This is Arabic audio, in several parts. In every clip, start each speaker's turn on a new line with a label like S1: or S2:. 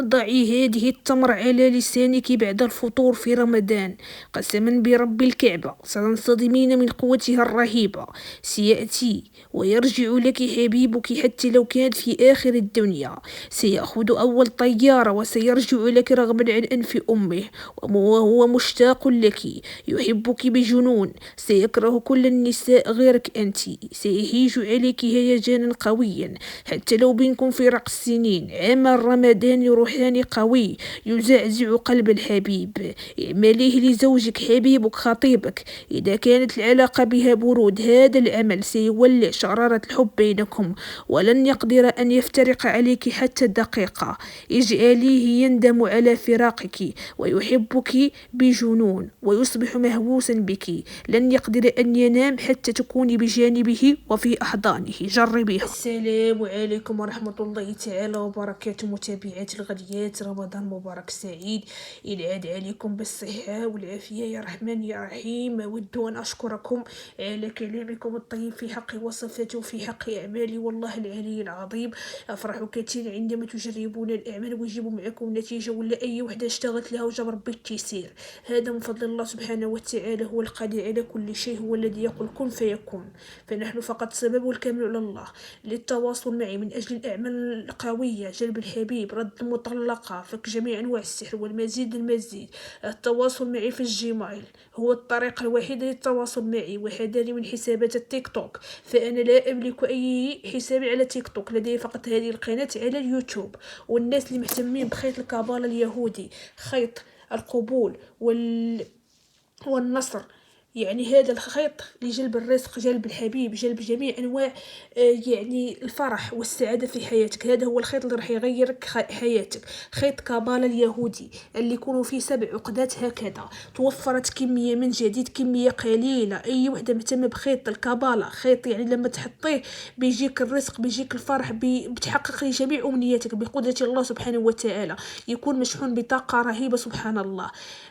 S1: ضعي هذه التمر على لسانك بعد الفطور في رمضان. قسما برب الكعبة ستنصدمين من قوتها الرهيبة. سيأتي ويرجع لك حبيبك حتى لو كان في آخر الدنيا. سيأخذ أول طيارة وسيرجع لك رغما عن أنف أمه، وهو مشتاق لك، يحبك بجنون. سيكره كل النساء غيرك أنت. سيهيج عليك هيجانا قويا حتى لو بينكم في رقص السنين. عمل رمضان روحاني قوي يزعزع قلب الحبيب. اعمليه لزوجك حبيبك خطيبك. إذا كانت العلاقة بها برود، هذا العمل سيولع شرارة الحب بينكم، ولن يقدر أن يفترق عليك حتى دقيقة. اجعليه يندم على فراقك ويحبك بجنون ويصبح مهووسا بك. لن يقدر أن ينام حتى تكوني بجانبه وفي أحضانه. جربيها. السلام عليكم ورحمة الله تعالى وبركاته. متابعات الغاليات، رمضان مبارك سعيد. ينعاد عليكم بالصحة والعافية يا رحمن يا رحيم. أود أن أشكركم على كلامكم الطيب في حق وصفاتي وفي حق أعمالي، والله العلي العظيم. أفرح كثيرا عندما تجربون الأعمال ويجيبوا معكم نتيجة، ولا أي وحدة اشتغلت لها وجاب ربي التيسير. هذا من فضل الله سبحانه وتعالى، هو القادر على كل شيء، هو الذي يقول كن فيكون. فنحن فقط سبب والكامل على الله. للتواصل معي من أجل الأعمال القوية، جلب الحبيب، رد المطلقة، فك جميع أنواع السحر والمزيد المزيد، التواصل معي في الجيميل هو الطريقة الوحيدة للتواصل معي. وحذري من حسابات التيك توك، فأنا لا أملك أي حساب على تيك توك، لدي فقط هذه القناة على اليوتيوب. والناس اللي مهتمين بخيط الكابالا اليهودي، خيط القبول والنصر، يعني هذا الخيط لجلب الرزق، جلب الحبيب، جلب جميع أنواع يعني الفرح والسعادة في حياتك. هذا هو الخيط اللي راح يغيرك حياتك. خيط كابالا اليهودي اللي يكونوا فيه 7 عقدات هكذا. توفرت كمية من جديد، كمية قليلة. أي وحدة مهتمة بخيط الكابالا، خيط يعني لما تحطيه بيجيك الرزق، بيجيك الفرح، بتحقق جميع أمنياتك بقدرة الله سبحانه وتعالى. يكون مشحون بطاقة رهيبة سبحان الله،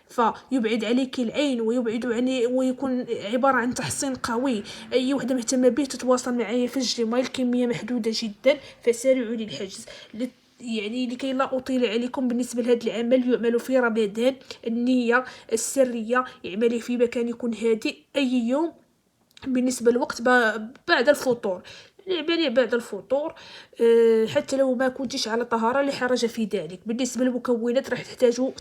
S1: فيبعد عليك العين ويبعد عني، ويكون عبارة عن تحصين قوي. أي وحدة مهتمة به تتواصل معي في الجيميل، كمية محدودة جدا، فسارعوا للحجز. يعني لكي لا أطيل عليكم، بالنسبة لهذا العمل يعمل في رمضان. النية السرية اعملي في مكان يكون هادئ أي يوم. بالنسبة للوقت بعد الفطور، يعني بعد الفطور. حتى لو ما كنتش على طهارة لا حرج في ذلك. بالنسبة للمكونات راح تحتاجوا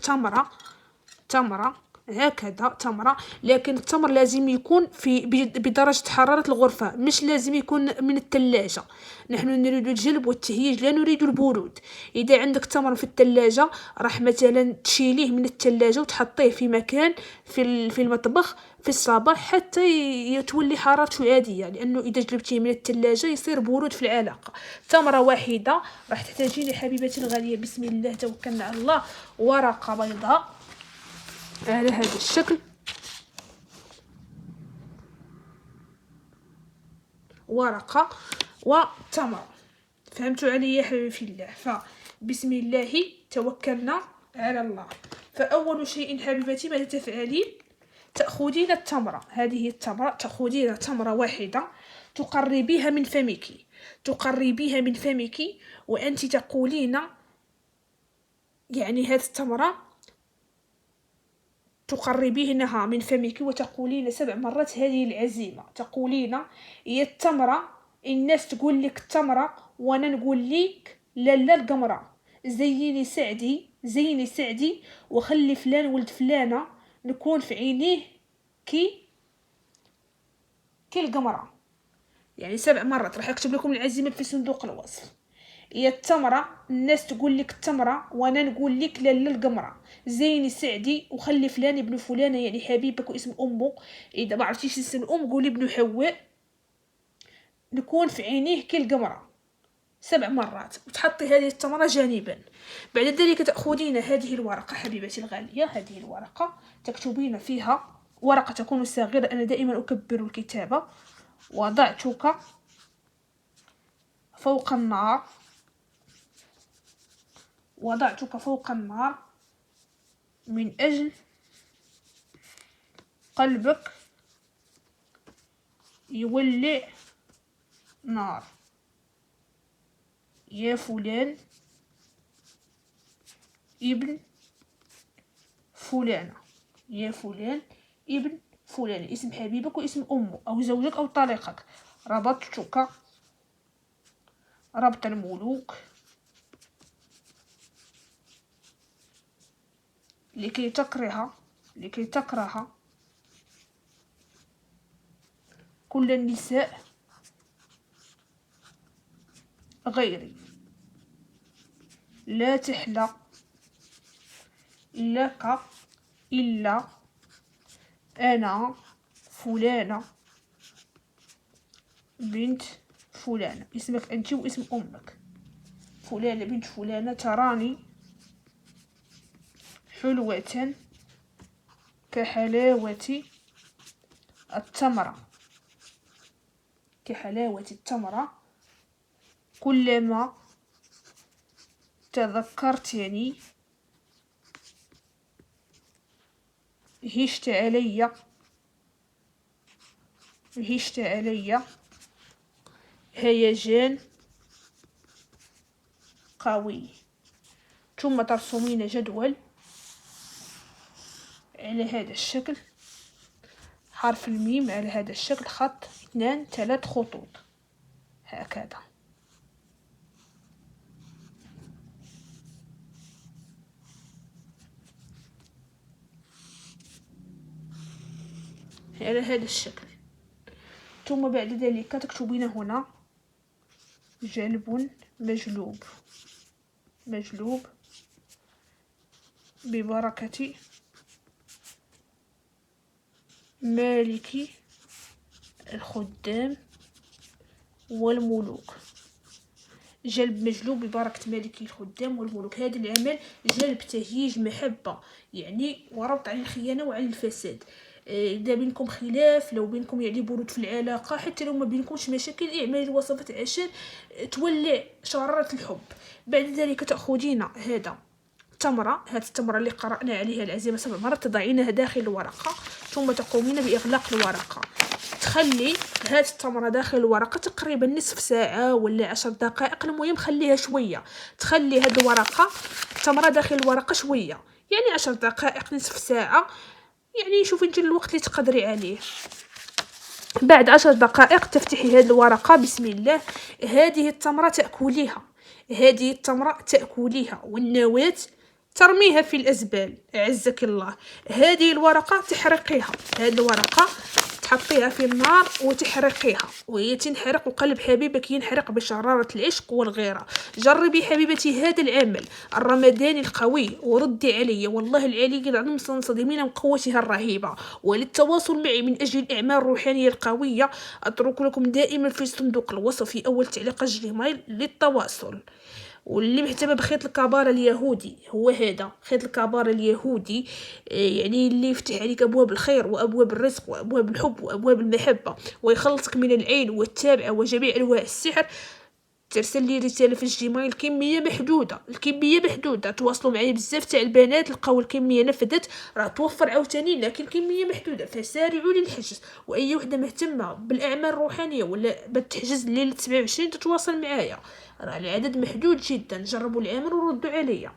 S1: تمرة هكذا تمرة، لكن التمر لازم يكون في بدرجة حرارة الغرفة، مش لازم يكون من الثلاجة. نحن نريد الجلب والتهييج، لا نريد البرود. إذا عندك تمر في الثلاجة راح مثلا تشيليه من الثلاجة وتحطيه في مكان في المطبخ في الصباح حتى يتولي حرارته عادية، لأنه إذا جلبتيه من الثلاجة يصير برود في العلاقة. تمرة واحدة راح تحتاجين حبيبتي الغالية، بسم الله توكلنا على الله. ورقة بيضاء على هذا الشكل، ورقة وتمر. فهمتوا علي يا حبيبي في الله؟ فبسم الله توكلنا على الله. فأول شيء حبيبتي ماذا تفعلين؟ تأخذين التمرة، هذه التمرة، تأخذين تمرة واحدة تقربيها من فمك، تقربيها من فمك وأنت تقولين، يعني هذه التمرة تقربينها من فمك وتقولين 7 مرات هذه العزيمة. تقولين هي التمرة، الناس تقول لك التمرة وانا نقول لك لا القمرة. زيني سعدي، زيني سعدي، وخلي فلان ولد فلانة نكون في عينيه كي القمرة. يعني 7 مرات. راح اكتب لكم العزيمة في صندوق الوصف. هي التمرة، الناس تقول لك التمرة وانا نقول لك لا القمرة. زيني سعدي وخلي فلان ابن فلانة، يعني حبيبك واسم امه. اذا ما عرفتيش اسم الام قولي ابن حواء، نكون في عينيه كالقمرة 7 مرات. وتحطي هذه التمرة جانبا. بعد ذلك تأخذين هذه الورقة حبيبتي الغالية، هذه الورقة تكتبين فيها، ورقة تكون صغيرة، أنا دائما أكبر الكتابة. وضعتك فوق النار، وضعتك فوق النار من أجل قلبك يولع نار. يا فلان ابن فلانة، يا فلان ابن فلان، اسم حبيبك واسم أمه أو زوجك أو طليقك. ربطتك ربط الملوك لكي تكره كل النساء غيري. لا تحلى لك إلا أنا فلانة بنت فلانة، اسمك أنت واسم أمك. فلانة بنت فلانة تراني حلوة كحلاوة التمرة، كحلاوة التمرة، كلما تذكرتني هشت علي هيجان قوي. ثم ترسمين جدول على هذا الشكل، حرف الميم على هذا الشكل، خط 2 3 خطوط هكذا. على هذا الشكل. ثم بعد ذلك تكتبين هنا جلب مجلوب ببركة مالك الخدام والملوك. جلب مجلوب ببركة مالك الخدام والملوك، هذا العمل جلب تهييج محبة يعني وربط عن الخيانة وعن الفساد. إذا بينكم خلاف، لو بينكم يعني برود في العلاقة، حتى لو ما بينكمش مشاكل، اعملي الوصفات عشان تولع شرارة الحب. بعد ذلك تأخذين هذا التمرة اللي قرأنا عليها العزيمة 7 مرات، تضعينها داخل الورقة، ثم تقومين بإغلاق الورقة. تخلي هاد التمرة داخل الورقة تقريبا نصف ساعة ولا 10 دقائق، المهم خليها شوية. تخلي هاد التمرة داخل الورقة شوية، يعني 10 دقائق نصف ساعة، يعني شوفي انت الوقت اللي تقدري عليه. بعد 10 دقائق تفتحي هاد الورقة، بسم الله. هذه التمرة تأكليها، والنواة ترميها في الأزبال، أعزك الله. هذه الورقة تحرقيها، هذه الورقة تحطيها في النار وتحرقيها، وهي تنحرق وقلب حبيبك ينحرق بشرارة العشق والغيرة. جربي حبيبتي هذا العمل الرمضاني القوي وردي علي، والله العلي العظيم سنصدمين من قوتها الرهيبة. وللتواصل معي من أجل الأعمال الروحانية القوية أترك لكم دائما في صندوق الوصف في أول تعليق جيميل للتواصل. واللي مهتم بخيط الكبار اليهودي، هو هذا خيط الكبار اليهودي، يعني اللي يفتح عليك ابواب الخير وابواب الرزق وابواب الحب وابواب المحبه، ويخلصك من العين والتابعه وجميع انواع السحر. ترسل لي رساله في الجيميل، الكميه محدوده. تواصلوا معي بزاف تاع البنات لقاو الكميه نفدت، راه توفر عاوتاني، لكن الكميه محدوده، فسارعوا للحجز. واي وحده مهتمه بالاعمال الروحانيه ولا بتحجز ليله 27 تتواصل معايا، راه العدد محدود جدا. جربوا العمل وردوا عليا.